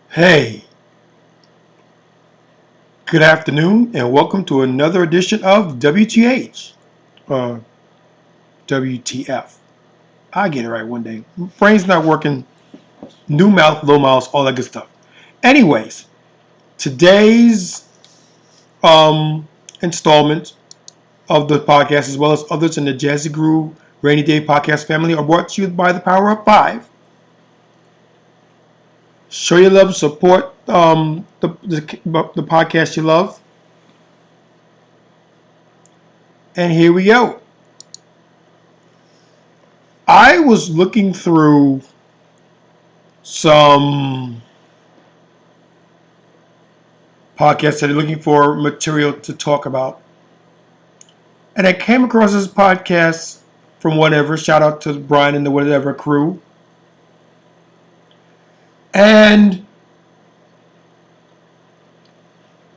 Hey, good afternoon, and welcome to another edition of WTH, uh, WTF. I get it right one day. Brain's not working. New mouth, low mouth, all that good stuff. Anyways, today's installment of the podcast, as well as others in the Jazzy Groove Rainy Day Podcast family, are brought to you by the Power of Five. Show your love, support the podcast you love. And here we go. I was looking through some podcasts that are looking for material to talk about. And I came across this podcast from whatever. Shout out to Brian and the whatever crew. And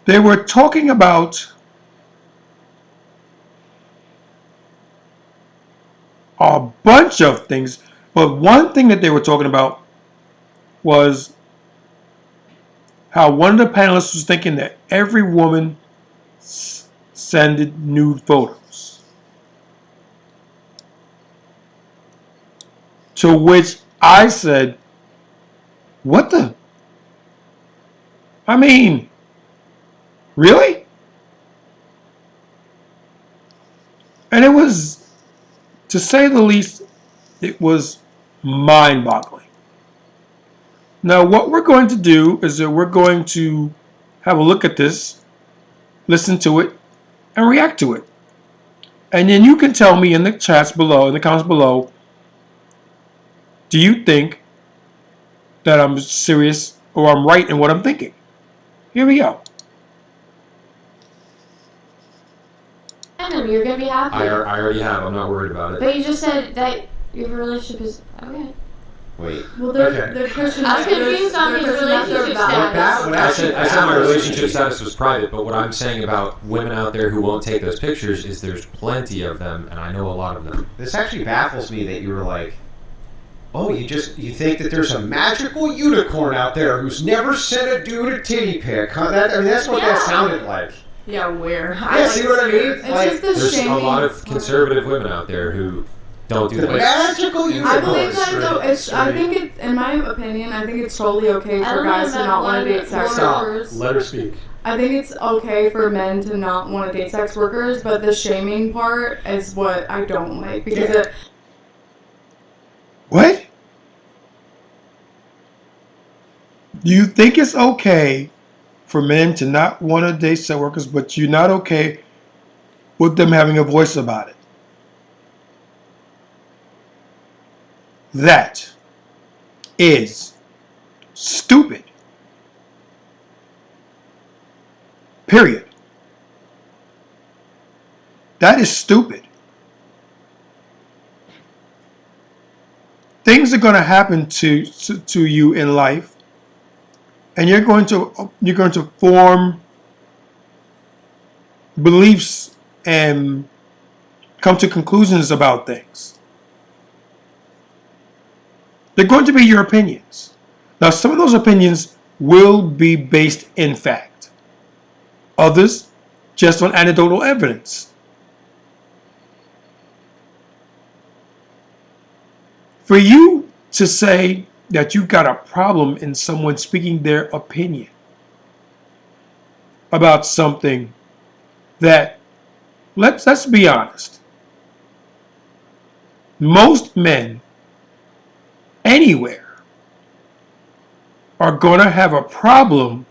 they were talking about a bunch of things, but one thing that they were talking about was how one of the panelists was thinking that every woman sended nude photos. To which I said, what the? I mean, really? And it was, to say the least, it was mind-boggling. Now, what we're going to do is that we're going to have a look at this, listen to it, and react to it. And then you can tell me in the chats below, in the comments below, do you think that I'm serious or I'm right in what I'm thinking? Here we go. You're gonna be happy. I already have. I'm not worried about it. But you just said that your relationship is okay. Wait. Well, they're pushing. I was confused on his relationship status. I said my relationship status was private, but what I'm saying about women out there who won't take those pictures is there's plenty of them, and I know a lot of them. This actually baffles me that you were like, oh, you think that there's a magical unicorn out there who's never sent a dude a titty pic. Huh? That's what that sounded like. Yeah, where? Yeah, see what I mean? It's just the There's shaming. a lot of conservative women out there who don't do The that. magical unicorn. I believe that though. I think it, in my opinion, I think it's totally okay for guys to not want to date sex workers. Let her speak. I think it's okay for men to not want to date sex workers, but the shaming part is what I don't like because What? Do you think it's okay for men to not want to date sex workers, but you're not okay with them having a voice about it? That is stupid. Period. That is stupid. Things are going to happen to you in life, and you're going to form beliefs and come to conclusions about things. They're going to be your opinions. Now, some of those opinions will be based in fact. Others just on anecdotal evidence. For you to say that you've got a problem in someone speaking their opinion about something that, let's be honest, most men anywhere are going to have a problem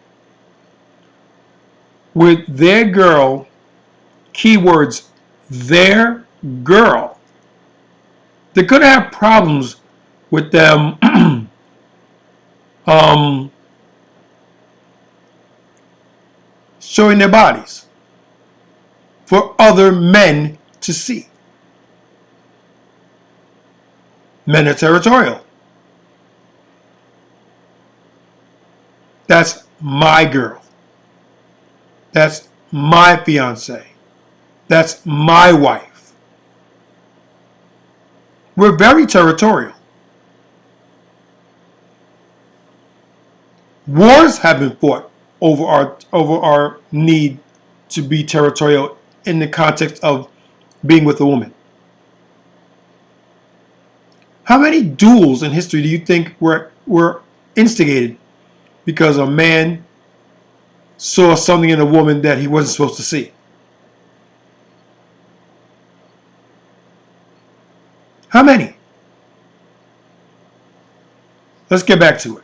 with their girl, keywords, their girl. They're going to have problems with them um, showing their bodies for other men to see. Men are territorial. That's my girl. That's my fiance. That's my wife. We're very territorial. Wars have been fought over our need to be territorial in the context of being with a woman. How many duels in history do you think were instigated because a man saw something in a woman that he wasn't supposed to see? How many? Let's get back to it.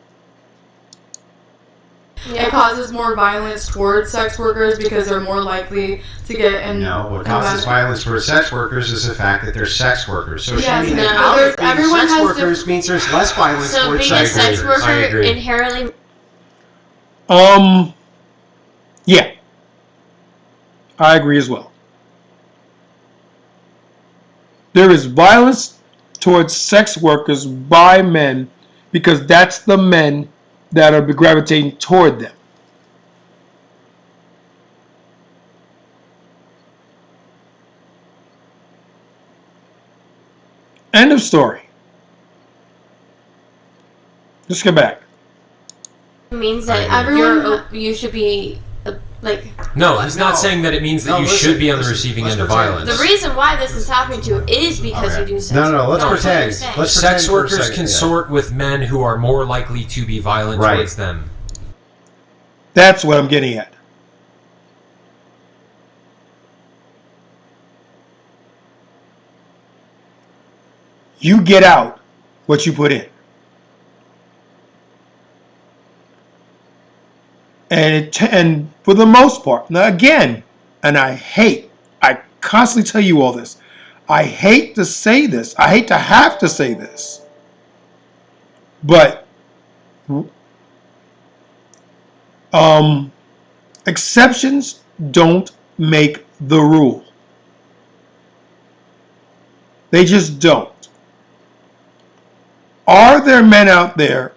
It causes more violence towards sex workers because they're more likely to get in. No, what causes violence towards sex workers is the fact that they're sex workers. So Yes, shaming no, them out of being everyone sex has workers means there's less violence So towards being a sex sex workers. I worker agree. inherently. Yeah, I agree as well. There is violence towards sex workers by men because that's the men that are gravitating toward them. End of story. Let's get back. Means that you should be like. No, he's not saying that it means that you should be on the listen, receiving let's end of pretend. violence. The reason why this is happening to you is because you do sex. No, let's That's what pretend. you're saying. Let's Sex pretend for a workers second, consort with men who are more likely to be violent Right. towards them. That's what I'm getting at. You get out what you put in. And for the most part, now again, and I constantly tell you all this. I hate to say this. I hate to have to say this. But exceptions don't make the rule. They just don't. Are there men out there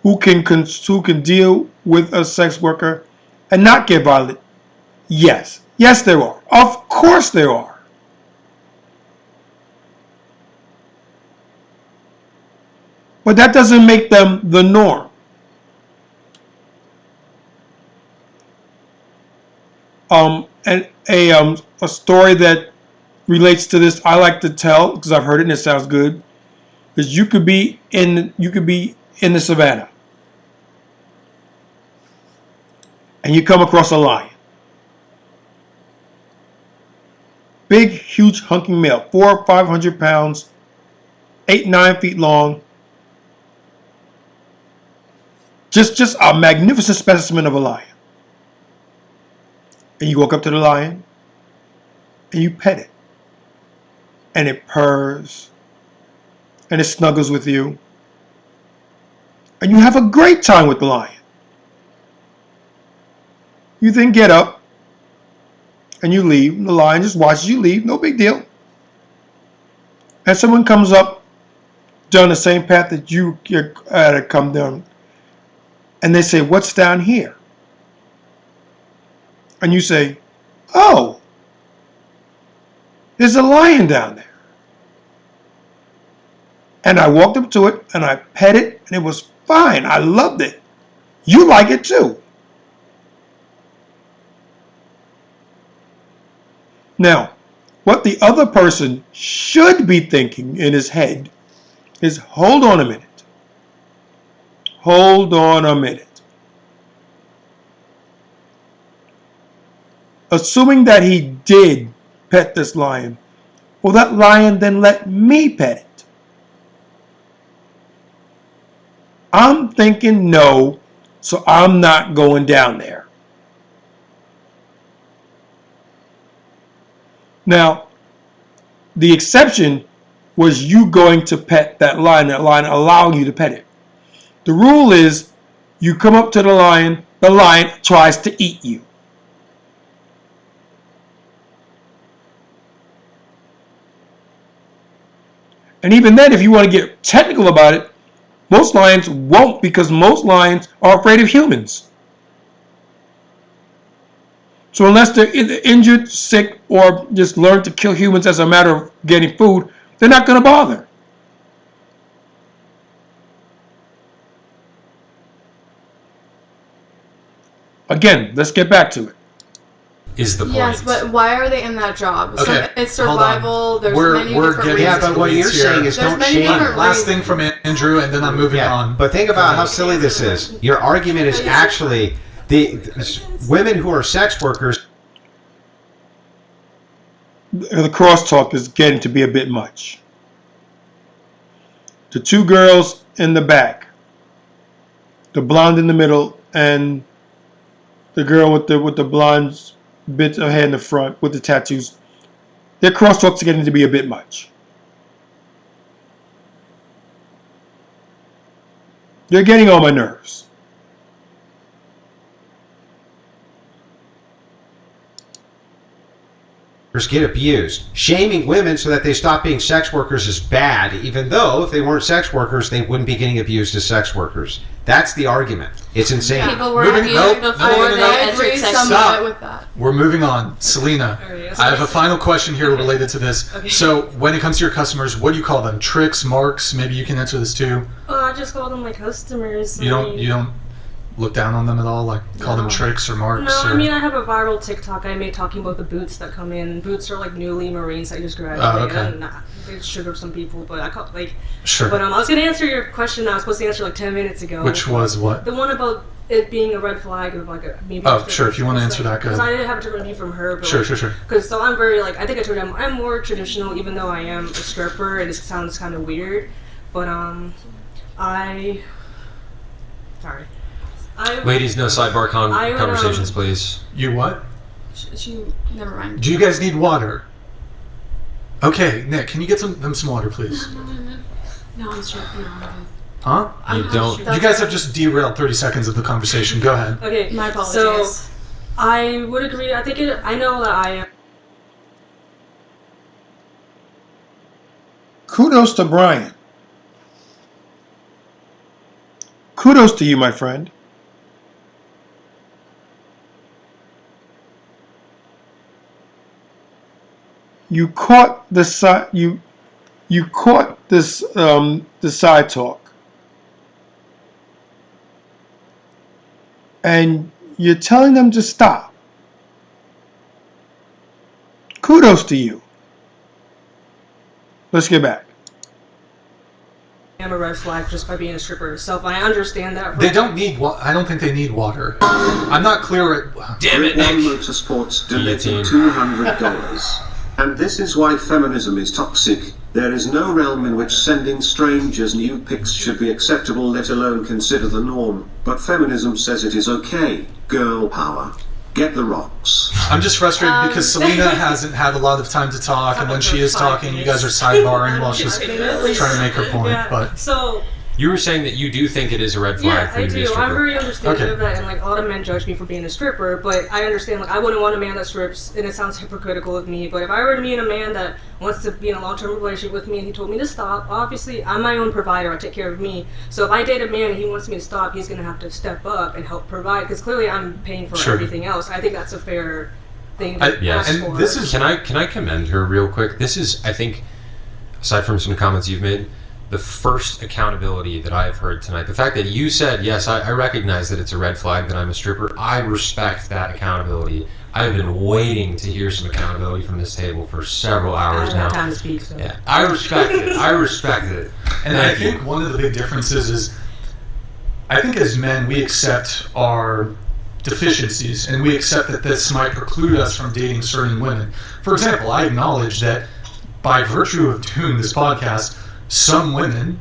who can deal with a sex worker and not get violent? Yes. Yes, there are. Of course there are. But that doesn't make them the norm. And a story that relates to this I like to tell because I've heard it and it sounds good is you could be in the savannah and you come across a lion. Big, huge, hunking male, 400 or 500 pounds, 8-9 feet long. Just a magnificent specimen of a lion. And you walk up to the lion and you pet it. And it purrs and it snuggles with you. And you have a great time with the lion. You then get up and you leave. The lion just watches you leave. No big deal. And someone comes up down the same path that you had to come down. And they say, "What's down here?" And you say, "Oh, there's a lion down there." And I walked up to it and I pet it and it was fine. I loved it. You like it too. Now, what the other person should be thinking in his head is, hold on a minute. Hold on a minute. Assuming that he did pet this lion, will that lion then let me pet it? I'm thinking no, so I'm not going down there. Now, the exception was you going to pet that lion allowing you to pet it. The rule is you come up to the lion tries to eat you. And even then, if you want to get technical about it, most lions won't, because most lions are afraid of humans. So unless they're injured, sick, or just learn to kill humans as a matter of getting food, they're not going to bother. Again, let's get back to it. Is the point. Yes, but why are they in that job? Okay, So it's survival. There's many we're different getting reasons. Yeah, but what you're saying is There's don't many shame. different last reasons. thing from Andrew, and then I'm moving on. But think about how silly this is. Your argument is actually the women who are sex workers. The crosstalk is getting to be a bit much. The two girls in the back, the blonde in the middle, and the girl with the blonde bit of hair in the front with the tattoos, their crosstalks are getting to be a bit much. They're getting on my nerves. Get abused. Shaming women so that they stop being sex workers is bad, even though if they weren't sex workers, they wouldn't be getting abused as sex workers. That's the argument. It's insane. People were Moving- abused nope, before no. they I entered agree sex somewhat with that. We're moving on. Selena, I have a final question here related to this. Okay. So, when it comes to your customers, what do you call them? Tricks, marks? Maybe you can answer this too. Oh, I just call them my customers. You don't look down on them at all? Like call them tricks or marks? No, or... I mean I have a viral TikTok I made talking about the boots that come in. Boots are like newly Marines that just graduated. Oh, okay. And they sugar some people, but I call like. Sure. But I was gonna answer your question. I was supposed to answer like 10 minutes ago. Which was what? The one about it being a red flag of like a maybe. Oh, sure, if you wanna answer that, go Because ahead. I didn't have a different view from her. But Sure. Because so I'm very like I think I told you I'm more traditional, even though I am a stripper. And it sounds kind of weird, but Ladies, no sidebar I would, conversations, please. You what? She never mind. Do you guys need water? Okay, Nick, can you get them some water, please? No, I'm sure. No, I'm good. Huh? You don't. You guys have just derailed 30 seconds of the conversation. Go ahead. Okay, My apologies. So, I would agree. I know that I am. Kudos to Brian. Kudos to you, my friend. You caught the side. You caught this the side talk, and you're telling them to stop. Kudos to you. Let's get back. am a red flag just by being a stripper. So if I understand that, They don't need I don't think they need water. I'm not clear. Damn it, Nick. Motorsports donated Guillotine. $200. And this is why feminism is toxic. There is no realm in which sending strangers nude pics should be acceptable, let alone consider the norm. But feminism says it is okay. Girl power. Get the rocks. I'm just frustrated because Selena hasn't had a lot of time to talk, and when she is talking, you guys are sidebarring while she's trying to make her point. Yeah. But So You were saying that you do think it is a red flag yeah, for I you to be a do. I'm stripper. very understanding Okay. of that, and like a lot of men judge me for being a stripper, but I understand. Like I wouldn't want a man that strips, and it sounds hypocritical of me. But if I were to meet a man that wants to be in a long-term relationship with me, and he told me to stop, obviously I'm my own provider. I take care of me. So if I date a man and he wants me to stop, he's gonna have to step up and help provide, because clearly I'm paying for Sure. everything else. I think that's a fair thing I- to yes. ask and for. this is- Can I commend her real quick? This is, I think, aside from some comments you've made, the first accountability that I have heard tonight. The fact that you said, yes, I recognize that it's a red flag that I'm a stripper. I respect that accountability. I've been waiting to hear some accountability from this table for several I hours don't have now. time to speak. So. Yeah, I respect it. I respect it. And I think one of the big differences is, I think as men, we accept our deficiencies, and we accept that this might preclude us from dating certain women. For example, I acknowledge that by virtue of doing this podcast, some women,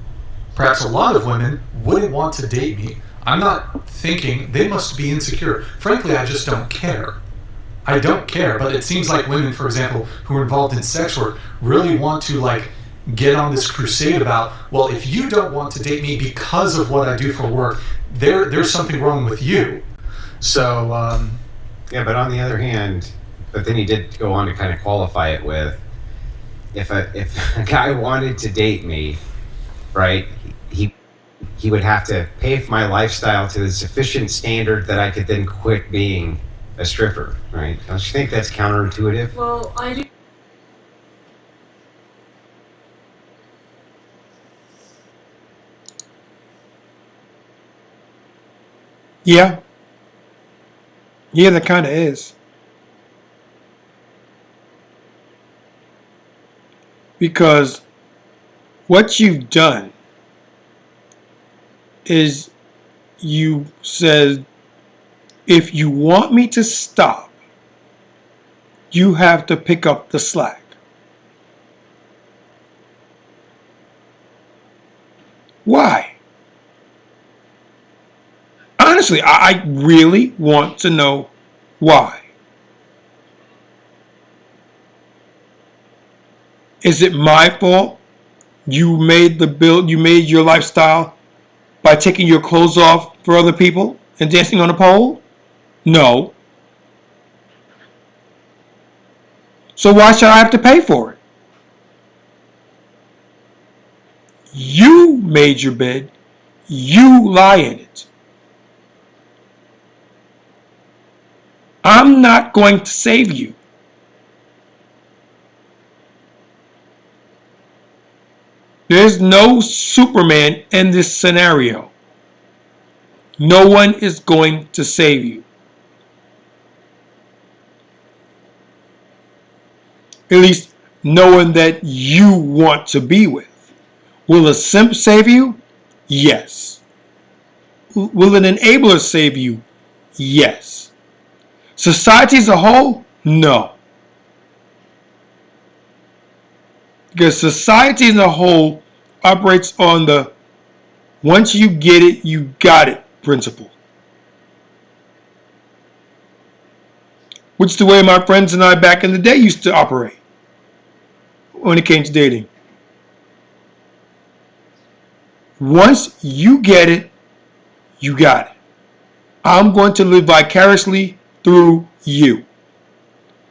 perhaps a lot of women, wouldn't want to date me. I'm not thinking they must be insecure. Frankly, I just don't care. I don't care, but it seems like women, for example, who are involved in sex work really want to, like, get on this crusade about, well, if you don't want to date me because of what I do for work, there's something wrong with you. So yeah, but on the other hand, but then he did go on to kind of qualify it with, if a guy wanted to date me, right, he would have to pay for my lifestyle to the sufficient standard that I could then quit being a stripper, right? Don't you think that's counterintuitive? Well, I do. Yeah. Yeah, that kind of is. Because what you've done is you said, if you want me to stop, you have to pick up the slack. Why? Honestly, I really want to know why. Is it my fault you made your lifestyle by taking your clothes off for other people and dancing on a pole? No. So why should I have to pay for it? You made your bed. You lie in it. I'm not going to save you. There's no Superman in this scenario. No one is going to save you. At least no one that you want to be with. Will a simp save you? Yes. Will an enabler save you? Yes. Society as a whole? No. Because society as a whole operates on the once you get it, you got it principle. Which is the way my friends and I back in the day used to operate when it came to dating. Once you get it, you got it. I'm going to live vicariously through you.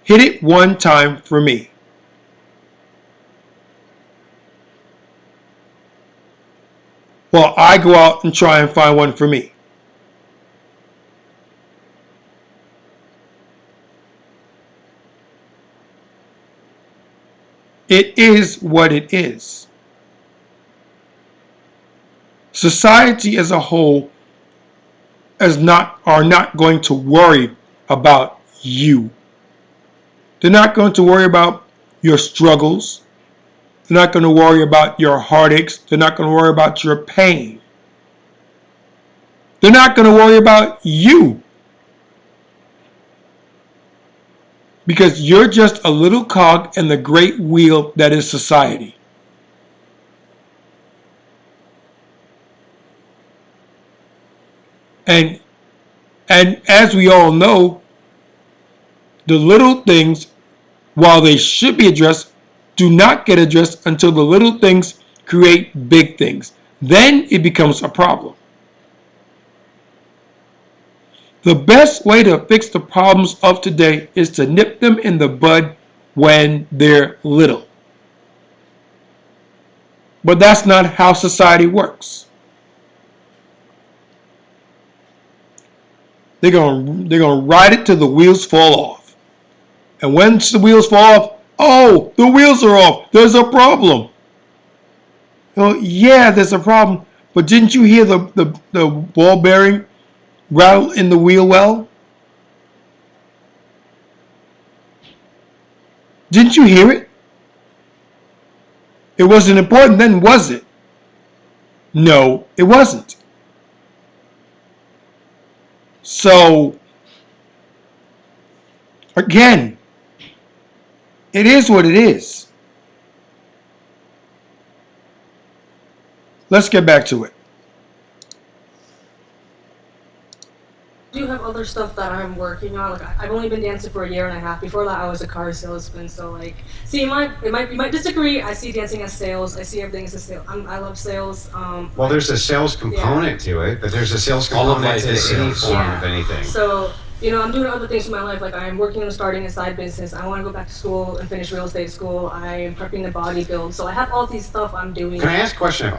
Hit it one time for me. While I go out and try and find one for me. It is what it is. Society as a whole are not going to worry about you. They're not going to worry about your struggles. They're not going to worry about your heartaches. They're not going to worry about your pain. They're not going to worry about you. Because you're just a little cog in the great wheel that is society. And as we all know, the little things, while they should be addressed, do not get addressed until the little things create big things. Then it becomes a problem. The best way to fix the problems of today is to nip them in the bud when they're little. But that's not how society works. They're gonna ride it till the wheels fall off. And once the wheels fall off, oh, the wheels are off. There's a problem. Oh, yeah, there's a problem. But didn't you hear the ball bearing rattle in the wheel well? Didn't you hear it? It wasn't important then, was it? No, it wasn't. So, again, it is what it is. Let's get back to it. Do have other stuff that I'm working on. Like I've only been dancing for a year and a half. Before that, I was a car salesman. So like, see, you might disagree. I see dancing as sales. I see everything as a sale. I love sales. Well, there's a sales component to it, but there's a sales All of component life is to any sales. form of anything. So, I'm doing other things in my life. Like I'm working on starting a side business. I want to go back to school and finish real estate school. I am prepping to bodybuild. So I have all these stuff I'm doing. Can I ask a question?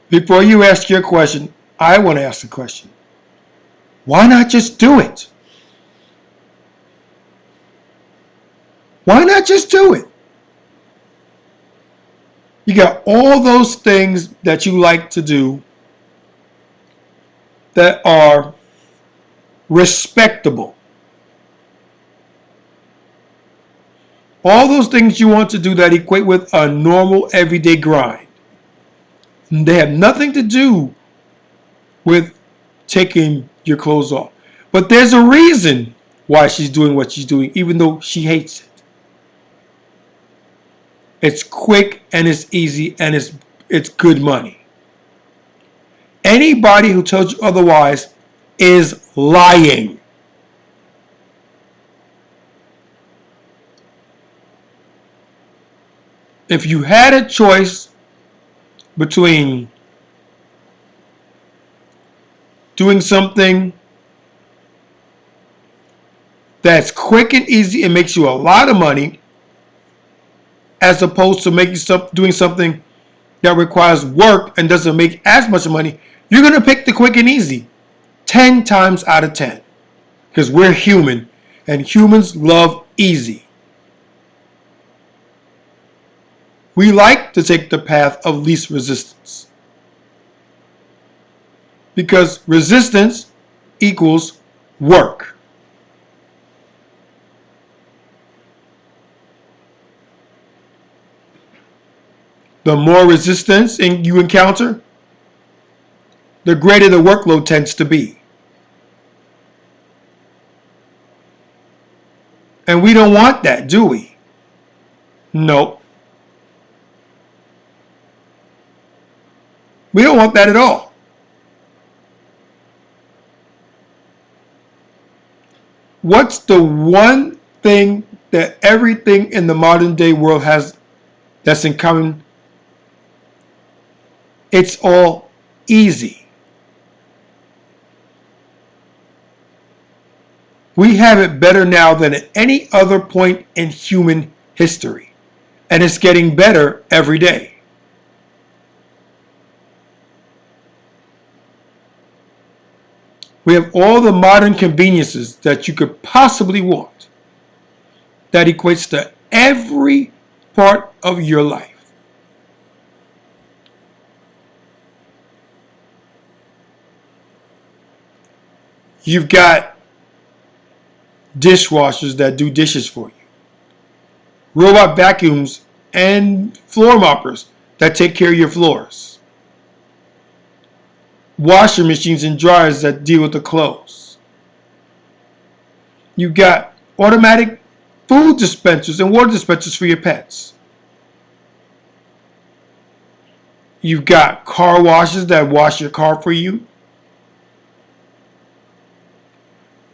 Before you ask your question, I want to ask the question. Why not just do it? Why not just do it? You got all those things that you like to do that are respectable. All those things you want to do that equate with a normal everyday grind. They have nothing to do with taking your clothes off. But there's a reason why she's doing what she's doing, even though she hates it. It's quick and it's easy and it's good money. Anybody who tells you otherwise is lying. If you had a choice between doing something that's quick and easy and makes you a lot of money, as opposed to doing something that requires work and doesn't make as much money, you're going to pick the quick and easy 10 times out of 10. Because we're human, and humans love easy. We like to take the path of least resistance. Because resistance equals work. The more resistance you encounter, the greater the workload tends to be. And we don't want that, do we? No. We don't want that at all. What's the one thing that everything in the modern day world has that's in common? It's all easy. We have it better now than at any other point in human history. And it's getting better every day. We have all the modern conveniences that you could possibly want. That equates to every part of your life. You've got dishwashers that do dishes for you. Robot vacuums and floor moppers that take care of your floors. Washer machines and dryers that deal with the clothes. You've got automatic food dispensers and water dispensers for your pets. You've got car washes that wash your car for you.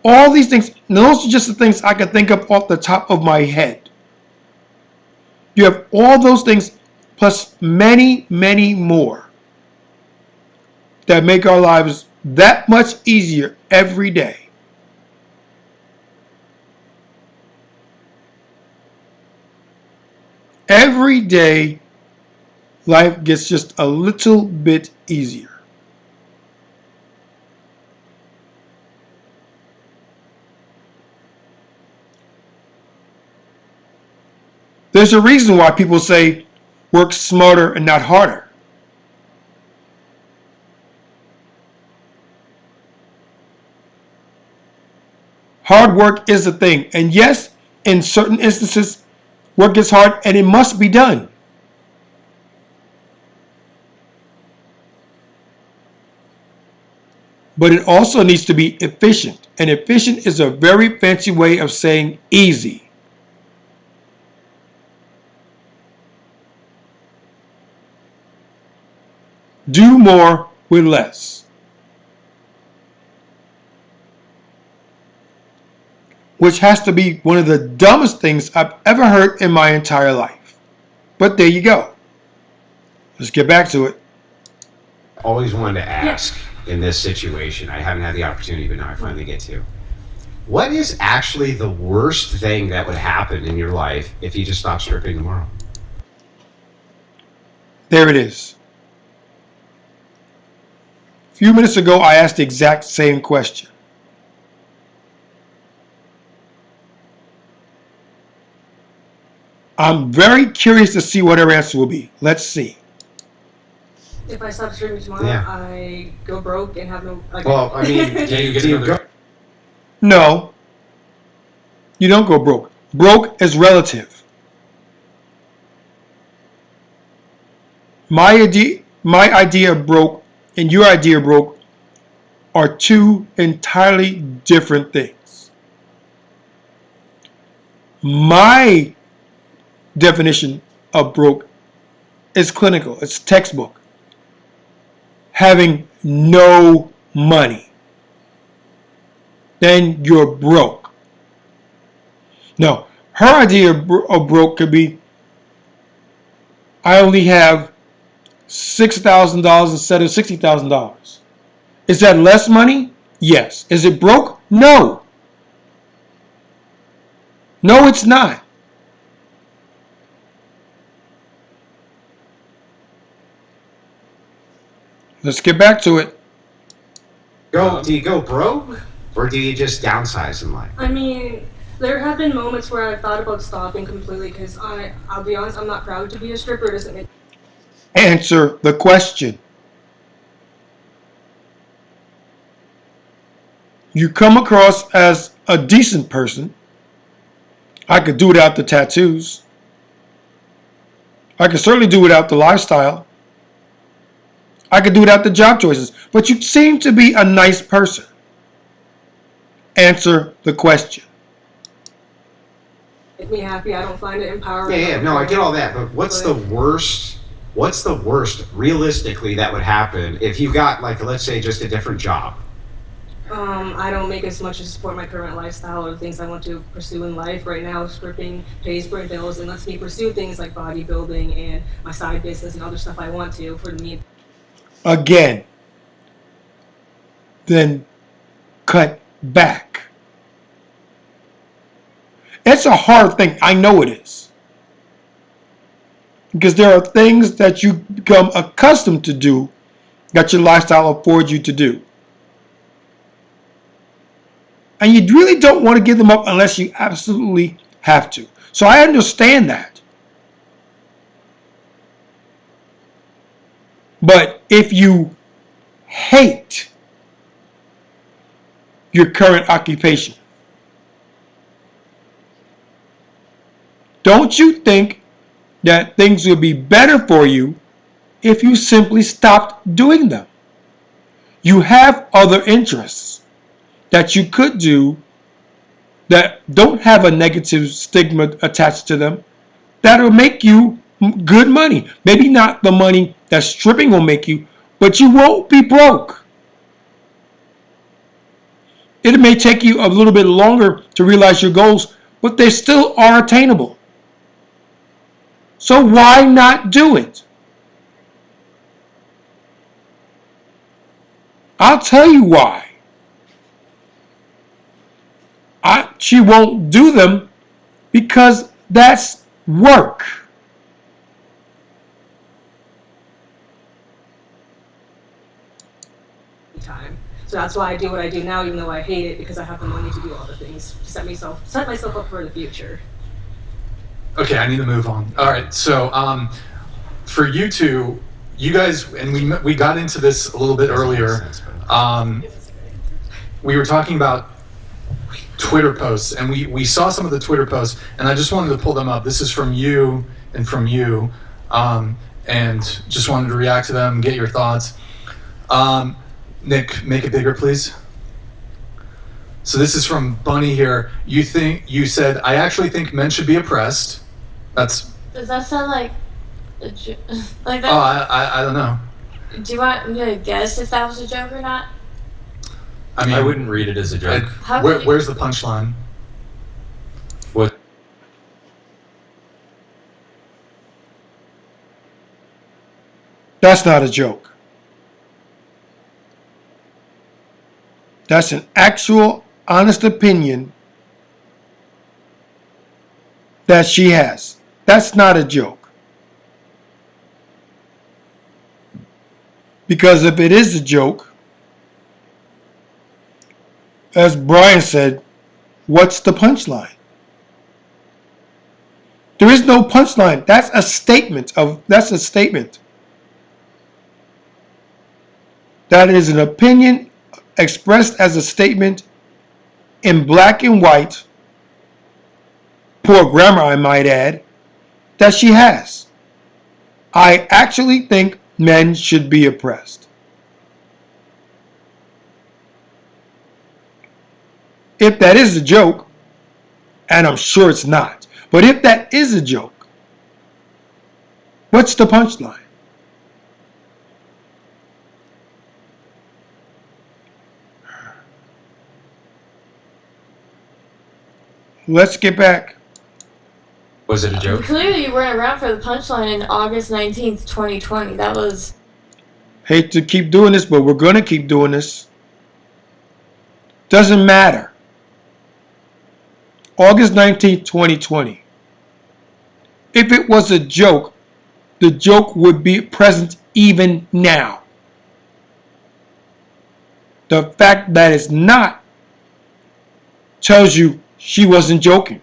All these things, those are just the things I can think of off the top of my head. You have all those things plus many, many more that make our lives that much easier every day. Every day, life gets just a little bit easier. There's a reason why people say work smarter and not harder. Hard work is a thing. And yes, in certain instances, work is hard and it must be done. But it also needs to be efficient. And efficient is a very fancy way of saying easy. Do more with less. which has to be one of the dumbest things I've ever heard in my entire life. But there you go. Let's get back to it. Always wanted to ask in this situation. I haven't had the opportunity, but now I finally get to. What is actually the worst thing that would happen in your life if you just stopped stripping tomorrow? There it is. A few minutes ago, I asked the exact same question. I'm very curious to see what her answer will be. Let's see. If I stop streaming tomorrow, Yeah. I go broke and have no. Like, Well, I mean, Yeah, you get do you another- go? No, you don't go broke. Broke is relative. My idea of broke and your idea of broke are two entirely different things. My definition of broke is clinical. It's textbook. Having no money. Then you're broke. No, her idea of broke could be, I only have $6,000 instead of $60,000. Is that less money? Yes. Is it broke? No. No, it's not. Let's get back to it. Do you go broke, or do you just downsize in life? I mean, there have been moments where I've thought about stopping completely because I'll be honest, I'm not proud to be a stripper. It doesn't make Answer the question. You come across as a decent person. I could do without the tattoos. I could certainly do without the lifestyle. I could do without the job choices. But you seem to be a nice person. Answer the question. me happy. I don't find it empowering. Yeah, no, I get all that, but what's the worst? What's the worst realistically that would happen if you got, like, let's say, just a different job? I don't make as much to support my current lifestyle or things I want to pursue in life. Right now, stripping pays for bills and lets me pursue things like bodybuilding and my side business and other stuff I want to for me. Again, then cut back. It's a hard thing. I know it is. Because there are things that you become accustomed to do that your lifestyle affords you to do. And you really don't want to give them up unless you absolutely have to. So I understand that. But if you hate your current occupation, don't you think that things would be better for you if you simply stopped doing them? You have other interests that you could do that don't have a negative stigma attached to them that will make you good money. Maybe not the money that stripping will make you, but you won't be broke. It may take you a little bit longer to realize your goals, but they still are attainable. So why not do it? I'll tell you why. She won't do them because that's work. Time. So that's why I do what I do now, even though I hate it, because I have the money to do all the things to set myself up for the future. Okay, I need to move on. All right, so for you two, you guys, and we got into this a little bit earlier. We were talking about Twitter posts, and we saw some of the Twitter posts, and I just wanted to pull them up. This is from you and from you, and just wanted to react to them, get your thoughts. Nick, make it bigger, please. So this is from Bunny here. You said, I actually think men should be oppressed. Does that sound like a like that? Oh, I don't know. Do you want me to guess if that was a joke or not? I mean, I wouldn't read it as a joke. Where's the punchline? That's not a joke. That's an actual, honest opinion that she has. That's not a joke. Because if it is a joke, as Brian said, what's the punchline? There is no punchline. That's a statement. That is an opinion expressed as a statement in black and white, poor grammar I might add, that she has. I actually think men should be oppressed. If that is a joke, and I'm sure it's not, but if that is a joke, what's the punchline? Let's get back. Was it a joke? Clearly, you weren't around for the punchline in August 19th, 2020. That was. Hate to keep doing this, but we're going to keep doing this. Doesn't matter. August 19th, 2020. If it was a joke, the joke would be present even now. The fact that it's not tells you she wasn't joking.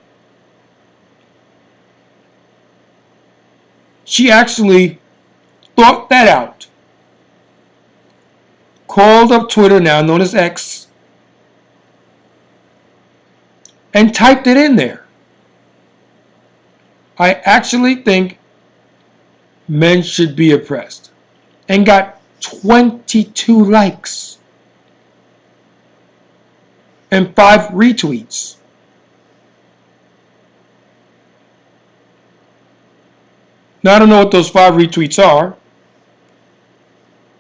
She actually thought that out, called up Twitter, now known as X, and typed it in there. I actually think men should be oppressed, and got 22 likes and 5 retweets. Now I don't know what those 5 retweets are,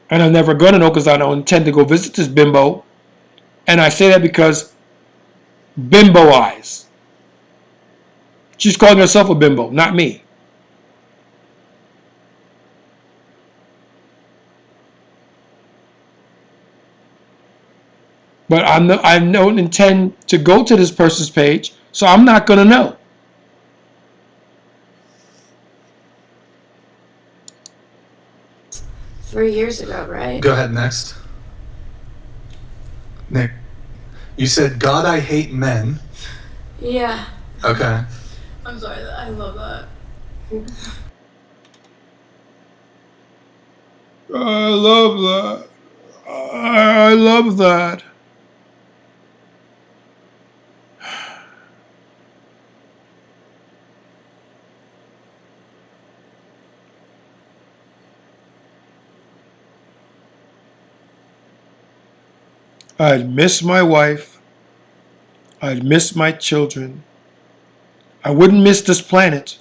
and I'm never going to know because I don't intend to go visit this bimbo. And I say that because bimbo eyes. She's calling herself a bimbo, not me. But I don't intend to go to this person's page, so I'm not going to know. 3 years ago, right? Go ahead, next. Nick, you said, God, I hate men. Yeah. Okay. I'm sorry, I love that. I love that. I love that. I'd miss my wife. I'd miss my children. I wouldn't miss this planet.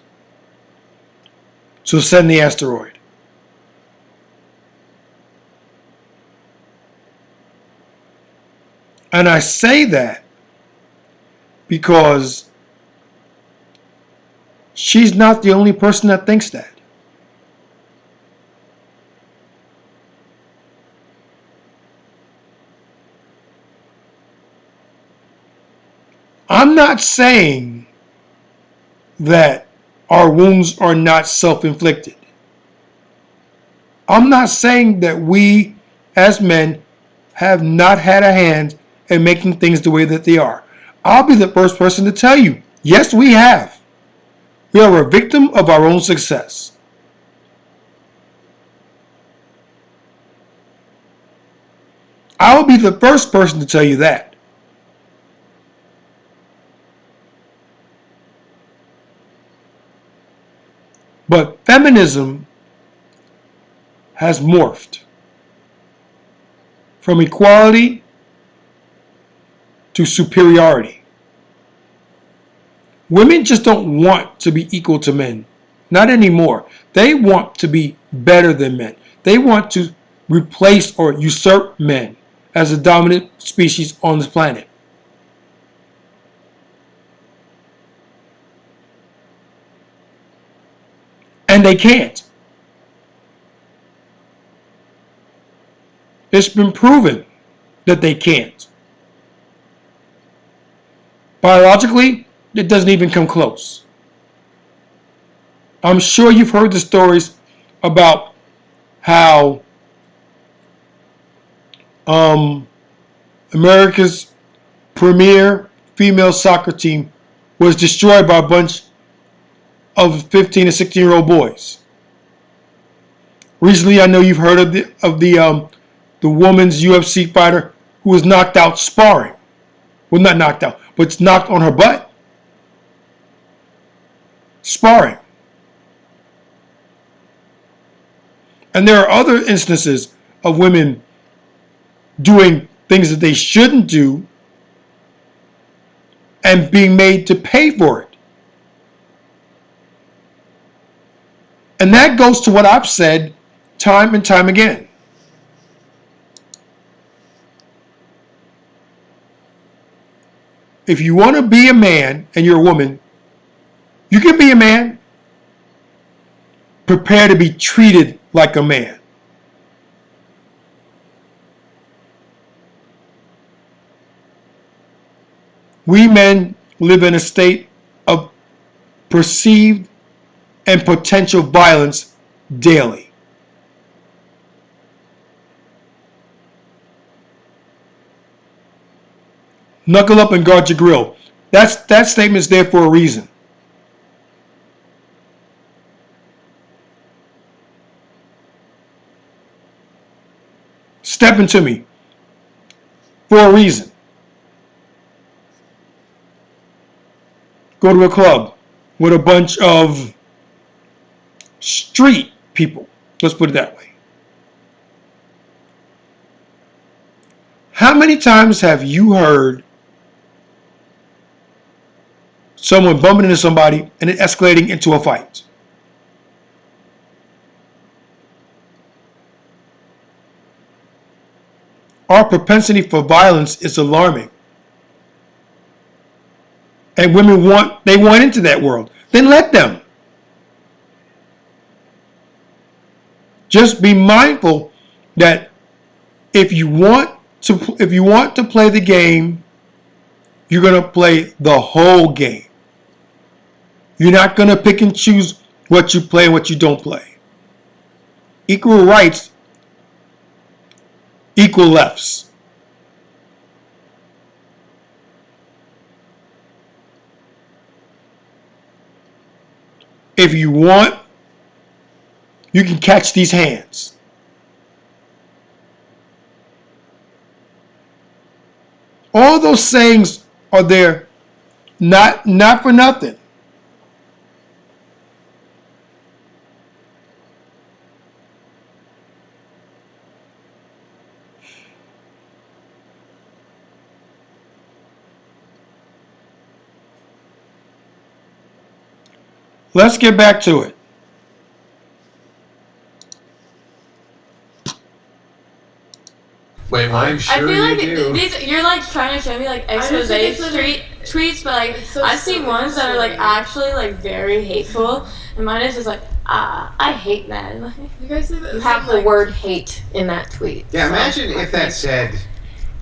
So send the asteroid. And I say that because she's not the only person that thinks that. I'm not saying that our wounds are not self-inflicted. I'm not saying that we, as men, have not had a hand in making things the way that they are. I'll be the first person to tell you, yes, we have. We are a victim of our own success. I'll be the first person to tell you that. But feminism has morphed from equality to superiority. Women just don't want to be equal to men. Not anymore. They want to be better than men. They want to replace or usurp men as the dominant species on this planet. And they can't. It's been proven that they can't. Biologically, it doesn't even come close. I'm sure you've heard the stories about how America's premier female soccer team was destroyed by a bunch of 15 and 16-year-old boys. Recently, I know you've heard of the woman's UFC fighter who was knocked out sparring. Well, not knocked out, but knocked on her butt. Sparring. And there are other instances of women doing things that they shouldn't do and being made to pay for it. And that goes to what I've said time and time again. If you want to be a man and you're a woman, you can be a man. Prepare to be treated like a man. We men live in a state of perceived and potential violence daily. Knuckle up and guard your grill. That statement's there for a reason. Step into me for a reason. Go to a club with a bunch of street people. Let's put it that way. How many times have you heard someone bumping into somebody and it escalating into a fight? Our propensity for violence is alarming. And women want into that world. Then let them. Just be mindful that if you want to play the game, you're going to play the whole game. You're not going to pick and choose what you play and what you don't play. Equal rights, equal lefts. If you want, you can catch these hands. All those sayings are there not for nothing. Let's get back to it. Wait, what? I'm sure I feel like you do. you're like trying to show me like expose tweets, but like I've seen ones that are like actually like very hateful, and mine is just like I hate men. Like, You guys say that You have the word hate in that tweet. Yeah, so imagine I if that think- said,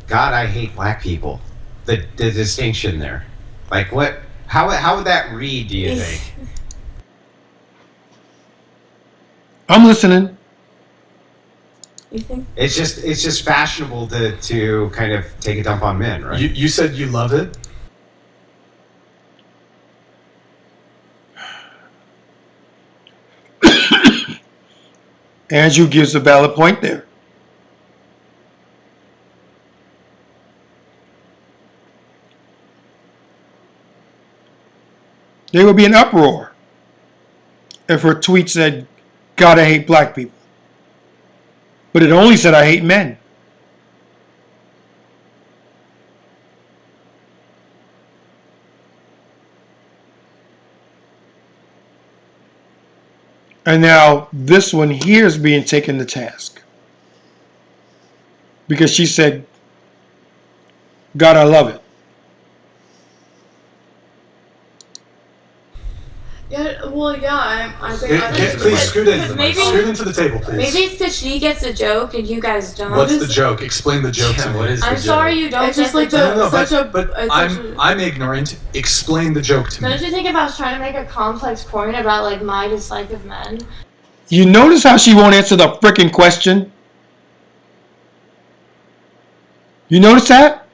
God, I hate black people. The distinction there. Like what? How would that read, do you think? I'm listening. You think? It's just fashionable to kind of take a dump on men, right? You said you love it? Andrew gives a valid point there. There would be an uproar if her tweet said, God, I hate black people. But it only said, I hate men. And now this one here is being taken to task. Because she said, God, I love it. Yeah, well, yeah, I think Please scoot in. Maybe- Scoot into the table, please. Maybe it's because she gets a joke and you guys don't. What's the joke? Explain the joke to me. What is the I'm joke? sorry you don't It's get just like the the- joke. but I'm ignorant. Explain the joke to me. Don't you think if I was trying to make a complex point about like my dislike of men? You notice how she won't answer the frickin' question? You notice that?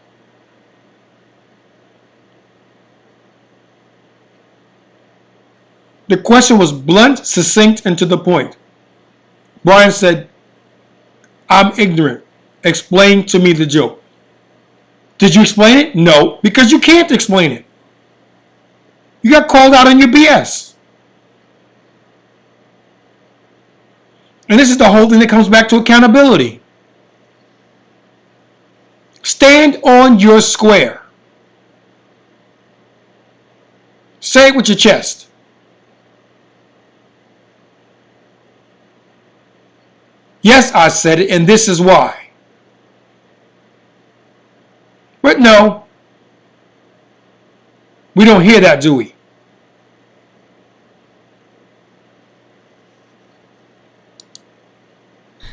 The question was blunt, succinct, and to the point. Brian said, I'm ignorant. Explain to me the joke. Did you explain it? No, because you can't explain it. You got called out on your BS. And this is the whole thing that comes back to accountability. Stand on your square. Say it with your chest. Yes, I said it, and this is why. But no, we don't hear that, do we?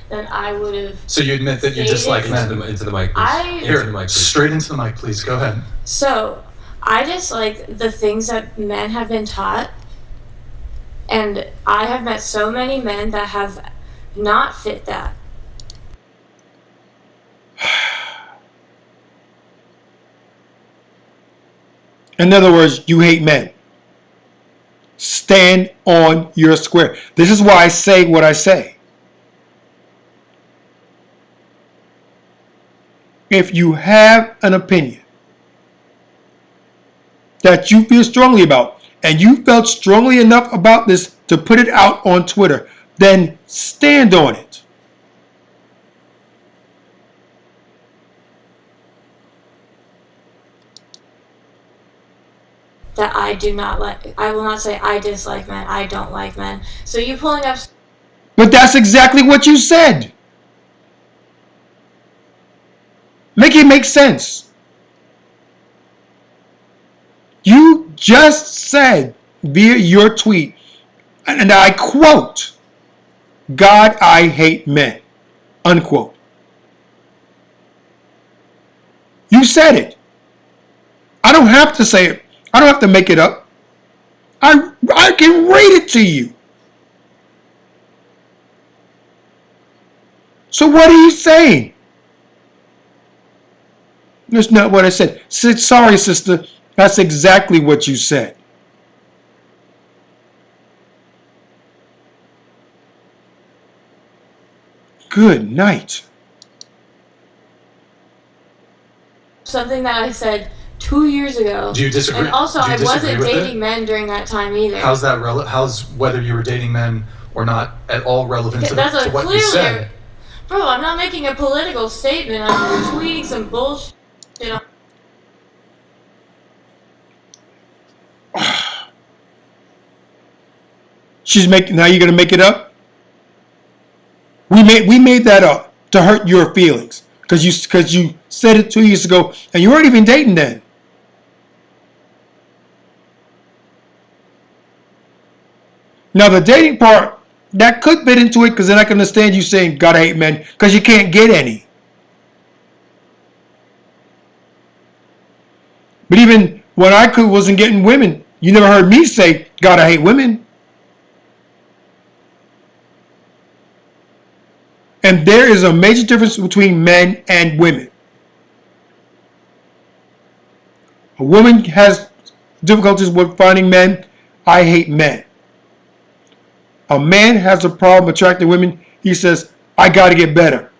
Then I would have. So you admit that you dislike men. Into the mic, please. Here, Into the mic, please. straight into the mic, please. Go ahead. So, I dislike the things that men have been taught, and I have met so many men that have not fit that. In other words, you hate men. Stand on your square. This is why I say what I say. If you have an opinion that you feel strongly about, and you felt strongly enough about this to put it out on Twitter, then stand on it. That I do not like. I will not say I dislike men. I don't like men. So you pulling up. But that's exactly what you said. Make it make sense. You just said via your tweet, and I quote, God, I hate men, unquote. You said it. I don't have to say it. I don't have to make it up. I can read it to you. So what are you saying? That's not what I said. Sorry, sister. That's exactly what you said. Good night. Something that I said 2 years ago. Do you disagree? And also, Do you I disagree wasn't with dating it? men during that time either. How's that how's whether you were dating men or not at all relevant to That's what clearly, you said? Bro, I'm not making a political statement. I'm tweeting some bullshit. She's making. Now you're gonna make it up. We made that up to hurt your feelings because you said it 2 years ago and you weren't even dating then. Now the dating part that could fit into it because then I can understand you saying God I hate men because you can't get any. But even when I wasn't getting women, you never heard me say God I hate women. And there is a major difference between men and women. A woman has difficulties with finding men. I hate men. A man has a problem attracting women. He says, I got to get better.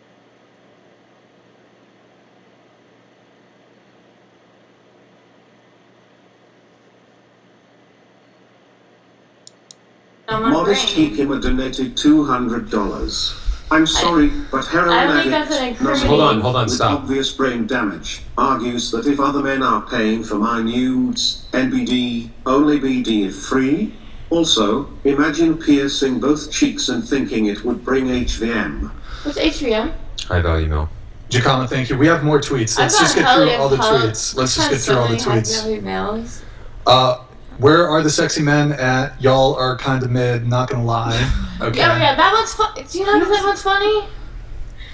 Modest Hikima donated $200. I'm sorry, but heroin I don't think addict, that's an not incriminating- Hold on, with stop. obvious brain damage, argues that if other men are paying for my nudes, NBD, only BD if free? Also, imagine piercing both cheeks and thinking it would bring HVM. What's HVM? High value mail. Jacama, thank you. We have more tweets. Let's just get through all the tweets. Let's just get through all the tweets. Mails. Where are the sexy men at? Y'all are kind of mid, not gonna lie. Okay. Yeah, that one's fun. Do you know that one's funny?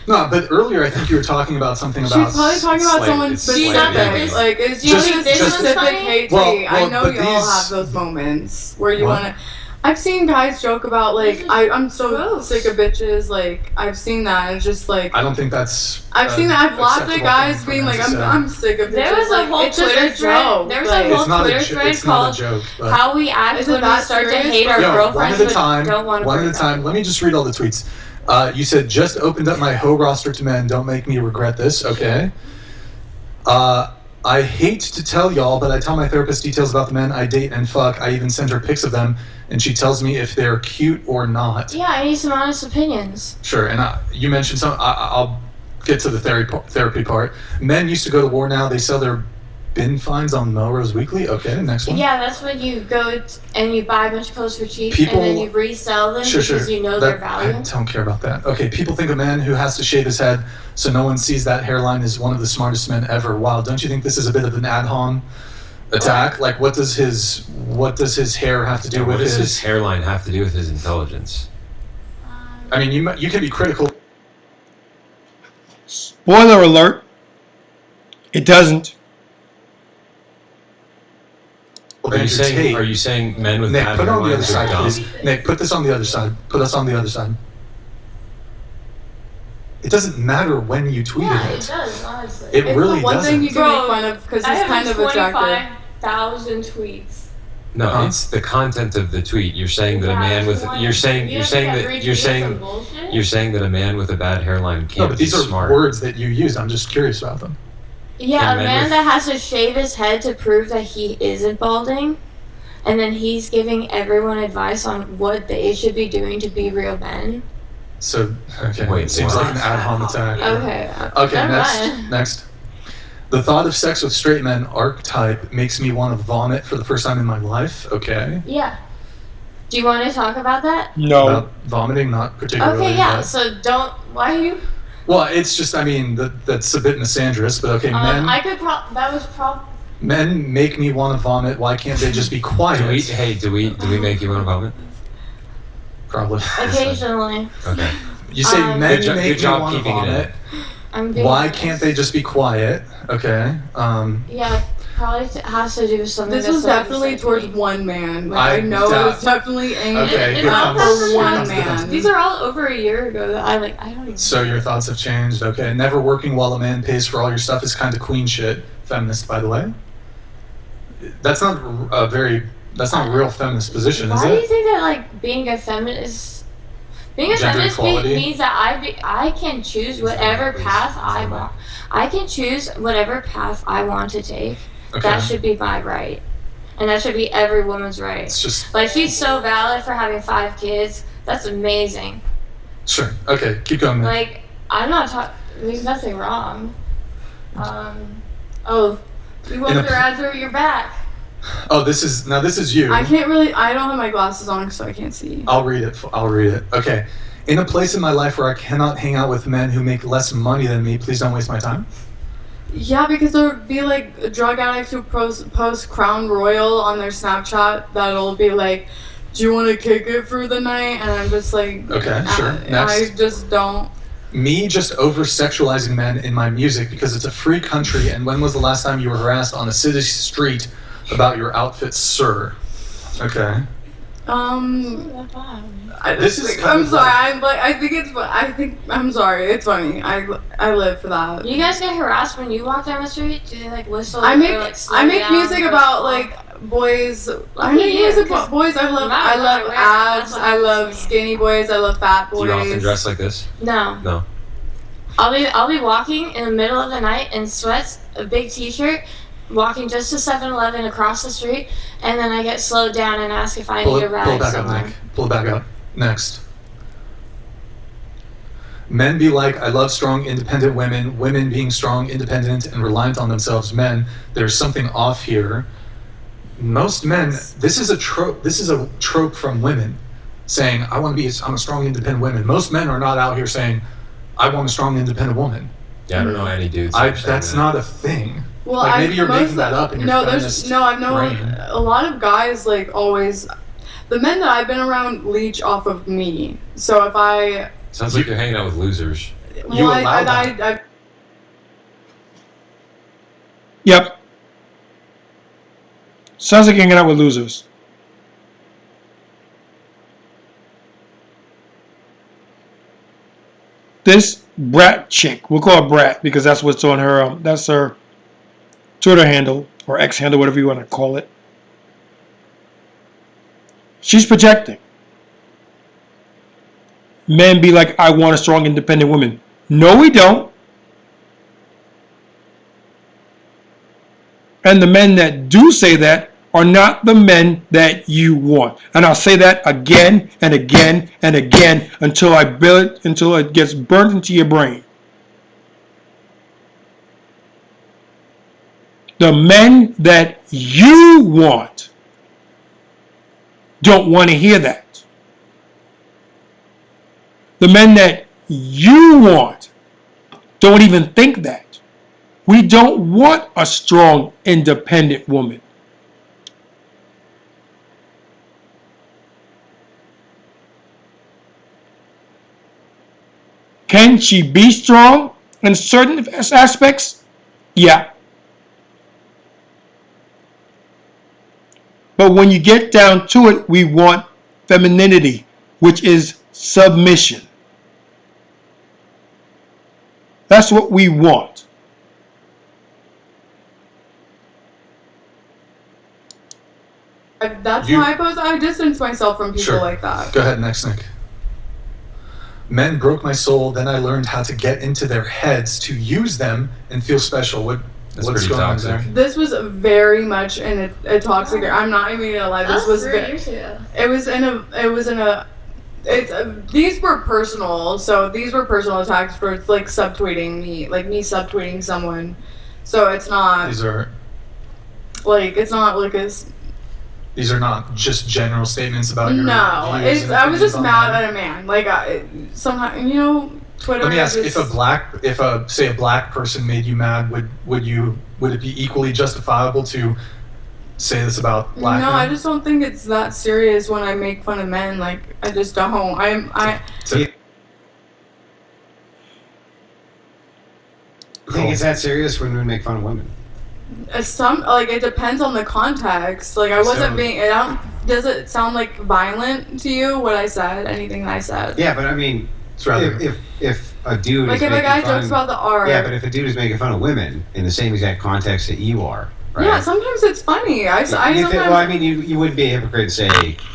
No, but earlier I think you were talking about something about... She's probably talking about someone it's specific. slightly- Like, it's Do you just think this one's specific funny? hate Well, tweet. I know but you all these- have those moments where you What? want to... I've seen guys joke about, like, I'm so gross. sick of bitches. Like, I've seen that. And it's just, like... I don't think that's... I've seen that. I've laughed at acceptable guys thing for being men like, to say. I'm sick of bitches. There was a Like, whole it's just Twitter a thread. joke. There was Like, a whole It's not Twitter a thread it's not a called joke, but... "How We Act Is it When We that Start to serious? Hate Our Yo, Girlfriends one at a time. but Don't Want to One at Break a time. Let me just read all the tweets. You said, just opened up my hoe roster to men. Don't make me regret this. Okay. I hate to tell y'all, but I tell my therapist details about the men I date and fuck. I even send her pics of them, and she tells me if they're cute or not. Yeah, I need some honest opinions. Sure. And you mentioned some. I'll get to the therapy part. Men used to go to war. Now they sell their bin finds on Melrose Weekly. Okay, next one. Yeah, that's when you go and you buy a bunch of clothes for cheap People- and then you resell them because you know their I value. don't care about that. Okay, people think a man who has to shave his head so no one sees that hairline is one of the smartest men ever. Wow, don't you think this is a bit of an ad hom attack? Like, what does his hair have to do What with does his hairline have to do with his intelligence? I mean, you can be critical. Spoiler alert, it doesn't. Are you saying men with Nick, bad put it on the other hairlines are side, dumb? please. Nick, put this on the other side. Put us on the other side. It doesn't matter when you tweeted Yeah, it. it does, honestly. It it's really the one thing you doesn't. can make fun of because I it's have kind of attractive. 25,000 tweets. No, Uh-huh. it's the content of the tweet. You're saying that a man with you're saying that a man with a bad hairline No, can't but be these are smart. words that you use. I'm just curious about them. Yeah, a And men man with- that has to shave his head to prove that he isn't balding, and then he's giving everyone advice on what they should be doing to be real men. So, okay. Wait, It seems what? like an ad hom attack. Okay. Okay, never next. mind. Next. The thought of sex with straight men archetype makes me want to vomit for the first time in my life. Okay. Yeah. Do you want to talk about that? No. About vomiting, not particularly. Okay, yeah. but- So don't. Why are you? Well, it's just, I mean, that's a bit misandrous, but okay, men I could. That was men make me want to vomit. Why can't they just be quiet? Do we make you want to vomit? Probably. occasionally. Okay. You say men Good make me job want to keeping it vomit. I'm being Why honest. can't they just be quiet? Okay. Yeah, probably has to do with something. This that's was like definitely upset towards me. one man. Like, I I know it doubt- was definitely aimed Okay, It here all comes- comes for one comes the man. These are all over a year ago. That I don't even. So your thoughts have changed. Okay. Never working while a man pays for all your stuff is kind of queen shit. Feminist, by the way. That's not a very. That's not a real feminist position, is Why do you it? think that like being a feminist? Being a Gender feminist equality? means that I can choose whatever path I want. I can choose whatever path I want to take. Okay. That should be my right, and that should be every woman's right. It's just Like she's so valid for having 5 kids. That's amazing. sure. Okay, keep going. Man. Like I'm not talking. There's nothing wrong. Oh, you walked In a- around through your back. Oh, this is you. I can't really. I don't have my glasses on, so I can't see. I'll read it. Okay. In a place in my life where I cannot hang out with men who make less money than me, please don't waste my time. Yeah, because there would be like drug addicts who post Crown Royal on their Snapchat that'll be like, "Do you want to kick it for the night?" And I'm just like, Okay, sure. I Next. just don't. Me just over-sexualizing men in my music because it's a free country, and when was the last time you were harassed on a city street about your outfit, sir? Okay. This is kind I'm of sorry. like- I'm like. I think it's. I'm sorry. It's funny. I live for that. You guys get harassed when you walk down the street? Do they like whistle? I make or, like, slow I make down music or- about like boys. I Lucky make you, music 'cause about boys. I love no matter I what love I wear, abs. that's what I love happens to me. skinny boys. I love fat Do boys. you often dress like this? No. No. I'll be walking in the middle of the night in sweats, a big t-shirt, walking just to 7-Eleven across the street, and then I get slowed down and ask if I Pull need it a ride back up, somewhere. Nick. Pull it back up. Next. Men be like, I love strong, independent women. Women being strong, independent, and reliant on themselves. Men, there's something off here. Most men, this is a trope. This is a trope from women, saying, I'm a strong, independent woman. Most men are not out here saying, I want a strong, independent woman. Yeah, I don't know any dudes. that are saying That's that. not a thing. Well, Like, maybe you're making that up in your feminist I've known brain. a lot of guys like always. The men that I've been around leech off of me. So if I Sounds like you're hanging out with losers. You allow that. I Yep. Sounds like you're hanging out with losers. This Brat chick, we'll call her Brat because that's what's on her, that's her Twitter handle or X handle, whatever you want to call it. She's projecting. Men be like, I want a strong, independent woman. No, we don't. And the men that do say that are not the men that you want. And I'll say that again and again and again until until it gets burnt into your brain. The men that you want don't want to hear that. The men that you want don't even think that. We don't want a strong, independent woman. Can she be strong in certain aspects? Yeah. But when you get down to it, we want femininity, which is submission. That's what we want. That's why I distance myself from people like that. Go ahead, next, Nick. Men broke my soul, then I learned how to get into their heads to use them and feel special. What's pretty going on toxic. there? This was very much in a toxic. I'm not even gonna lie. This was 3 years ago. These were personal. So these were personal attacks for like subtweeting me, like me subtweeting someone. So it's not. These are These are not just general statements about your No, views and I was just opinions on mad men. at a man. Like sometimes Twitter. Let me ask: is if a black person made you mad, would it be equally justifiable to say this about black No, men? I just don't think it's that serious when I make fun of men. Like I just don't. I think it's that serious when we make fun of women. It depends on the context. Like I wasn't being. Does it sound like violent to you? What I said? Anything that I said? Yeah, but I mean, if a dude like is if a making guy fun, jokes about the art. Yeah, but if a dude is making fun of women in the same exact context that you are, right? Yeah, sometimes it's funny. You wouldn't be a hypocrite and say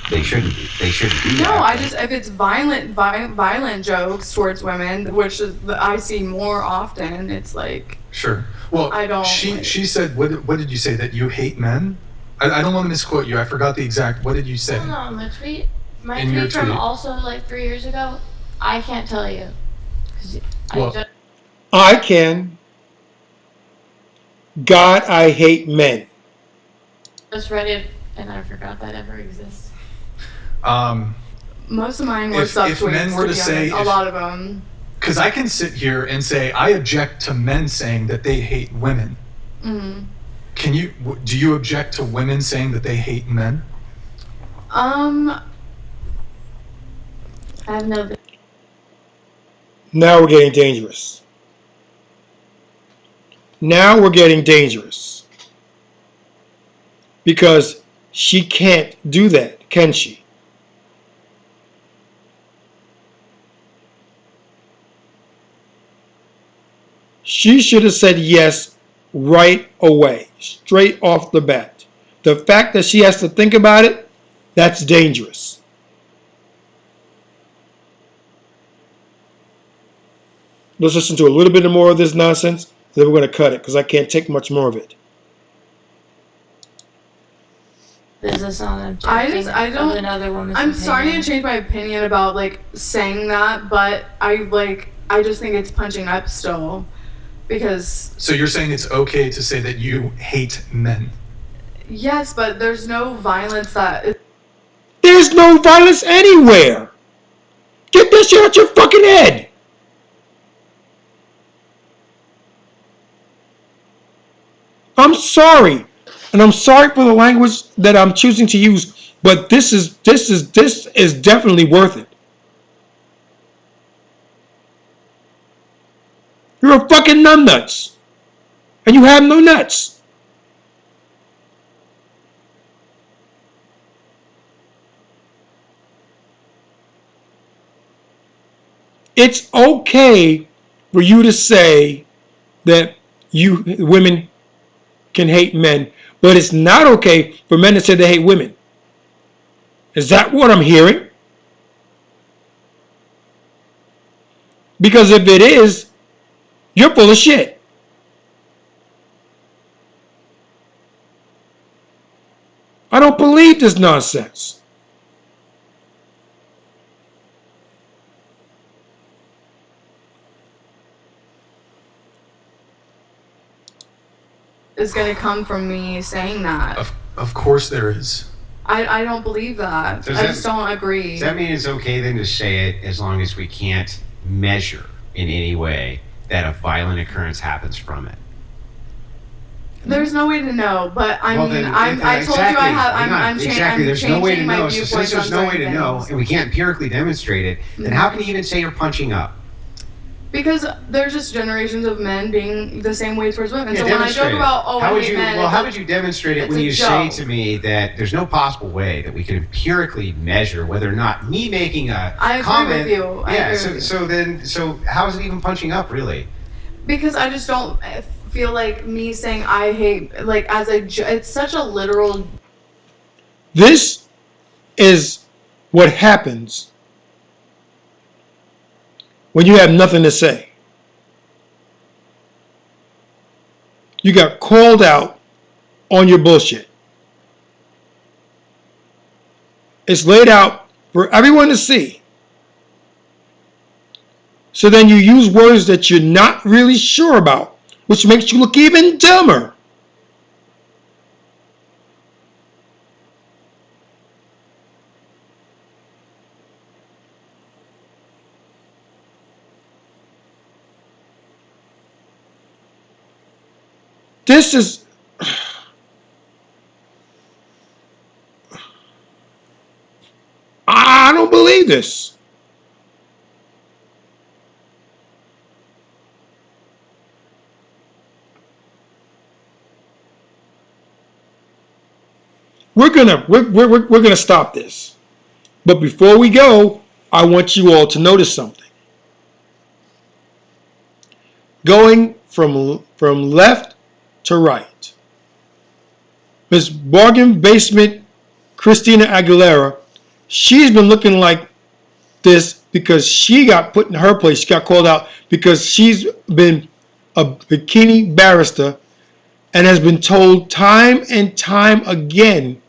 they shouldn't be. They shouldn't be. No, if it's violent jokes towards women, which is I see more often. It's like. Sure. Well, I don't. She said, what did you say, that you hate men? I don't want to misquote you. I forgot the exact. What did you say? Hold on, my tweet In your from tweet. also like 3 years ago. I can't tell you. 'Cause Well, I can. God, I hate men. just read it and I forgot that ever exists. Most of mine were If subtweets. men were to be say- honest. A lot of them. because I can sit here and say I object to men saying that they hate women. Mm-hmm. Do you object to women saying that they hate men? I have no. Now we're getting dangerous. Because she can't do that, can she? She should have said yes right away, straight off the bat. The fact that she has to think about it, that's dangerous. Let's listen to a little bit more of this nonsense, then we're going to cut it because I can't take much more of it. Business on I don't. Another woman's I'm opinion. starting to change my opinion about like saying that, but I just think it's punching up still, because. So you're saying it's okay to say that you hate men? Yes, but there's no violence that. There's no violence anywhere. Get this shit out your fucking head. I'm sorry. And I'm sorry for the language that I'm choosing to use, but this is definitely worth it. You're a fucking numbnuts. And you have no nuts. It's okay for you to say that you women can hate men, but it's not okay for men to say they hate women. Is that what I'm hearing? Because if it is, you're full of shit. I don't believe this nonsense. Is gonna come from me saying that. Of course there is. I don't believe that. I just don't agree. Does that mean it's okay then to say it as long as we can't measure in any way that a violent occurrence happens from it? There's no way to know, but I told you I'm There's no way to changing my know. So viewpoints since there's on no way to certain know, things. and we can't empirically demonstrate it, then how can you even say you're punching up? Because there's just generations of men being the same way towards women. Yeah, So when I joke about, how would I hate you? men, Well, how would you demonstrate it it's when a you joke. say to me that there's no possible way that we can empirically measure whether or not me making a I agree comment? with you. I agree with you. So how is it even punching up, really? Because I just don't feel like me saying I hate, like, it's such a literal. This is what happens when you have nothing to say. You got called out on your bullshit. It's laid out for everyone to see. So then you use words that you're not really sure about, which makes you look even dumber. This is... I don't believe this. We're gonna stop this. But before we go, I want you all to notice something. Going from left to right. Miss Bargain Basement Christina Aguilera, she's been looking like this because she got put in her place. She got called out because she's been a bikini barrister and has been told time and time again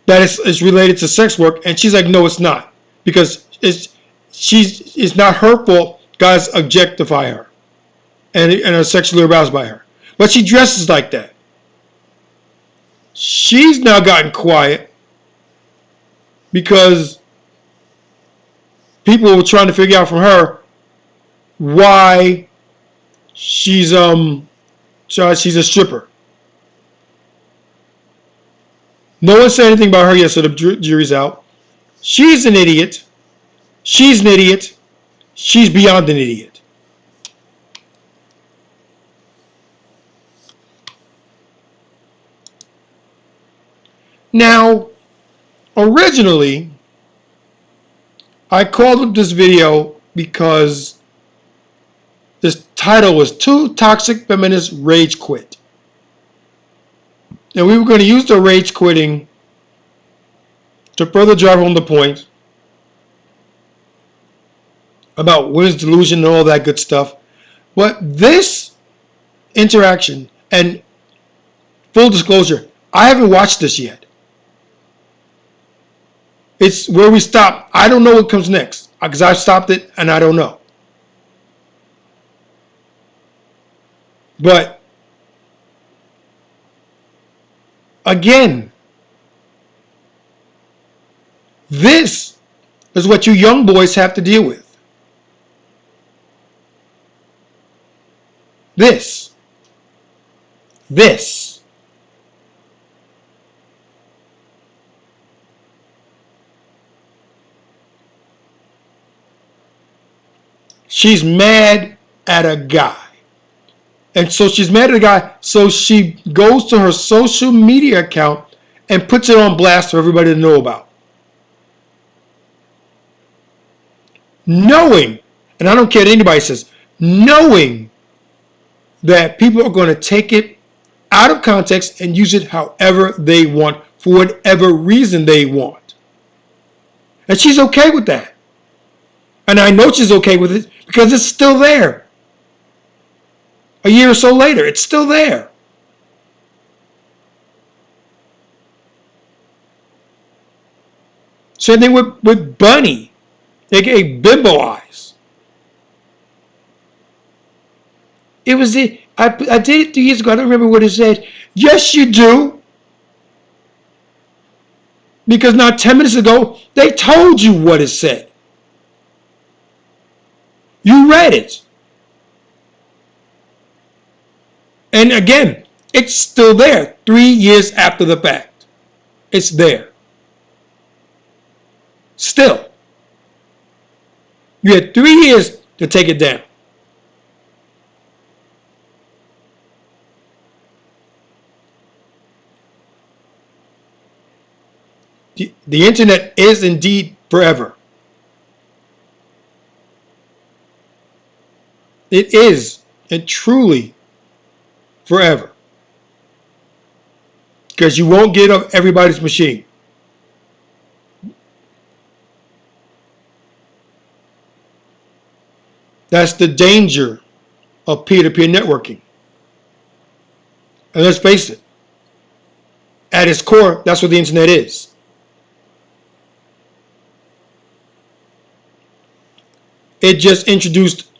that it's related to sex work, and she's like, no, it's not, because it's not her fault guys objectify her and are sexually aroused by her, but she dresses like that. She's now gotten quiet because people were trying to figure out from her why she's a stripper. No one said anything about her yet, so the jury's out. She's an idiot. She's an idiot. She's beyond an idiot. Now, originally, I called up this video because this title was Two Toxic Feminists Rage Quit. And we were going to use the rage quitting to further drive home the point about women's delusion and all that good stuff. But this interaction, and full disclosure, I haven't watched this yet. It's where we stop. I don't know what comes next because I've stopped it and I don't know. But again, this is what you young boys have to deal with. This. this. She's mad at a guy. And so she's mad at a guy, so she goes to her social media account and puts it on blast for everybody to know about. Knowing, and I don't care what anybody says, knowing that people are going to take it out of context and use it however they want, for whatever reason they want. And she's okay with that. And I know she's okay with it because it's still there. A year or so later, it's still there. Same thing with Bunny, aka Bimbo Eyes. It was I did it 2 years ago. I don't remember what it said. Yes, you do. Because not 10 minutes ago, they told you what it said. You read it. And again, it's still there 3 years after the fact. It's there. Still. You had 3 years to take it down. The internet is indeed forever. It is, and truly forever. Because you won't get off everybody's machine. That's the danger of peer-to-peer networking. And let's face it, at its core, that's what the internet is. It just introduced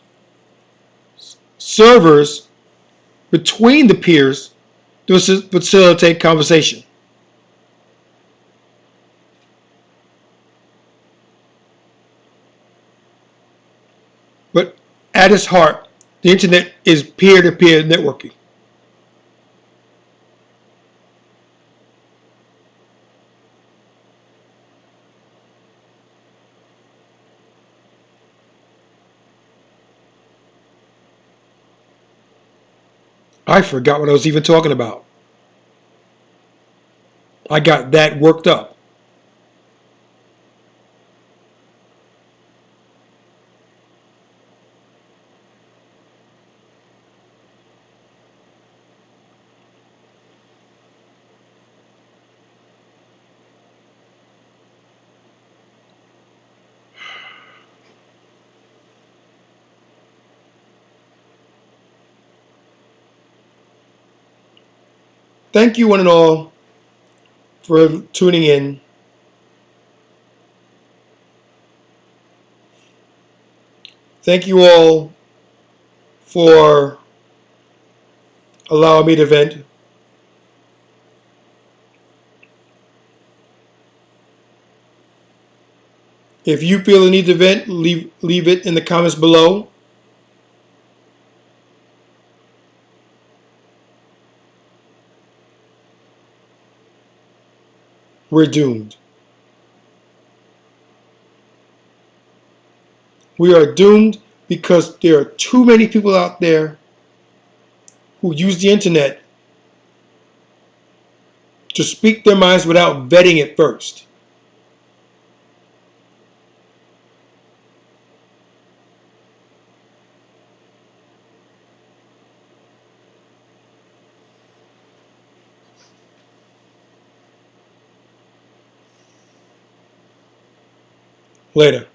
servers between the peers to facilitate conversation. But at its heart, the internet is peer-to-peer networking. I forgot what I was even talking about. I got that worked up. Thank you one and all for tuning in. Thank you all for allowing me to vent. If you feel the need to vent, leave it in the comments below. We're doomed. We are doomed because there are too many people out there who use the internet to speak their minds without vetting it first. Later.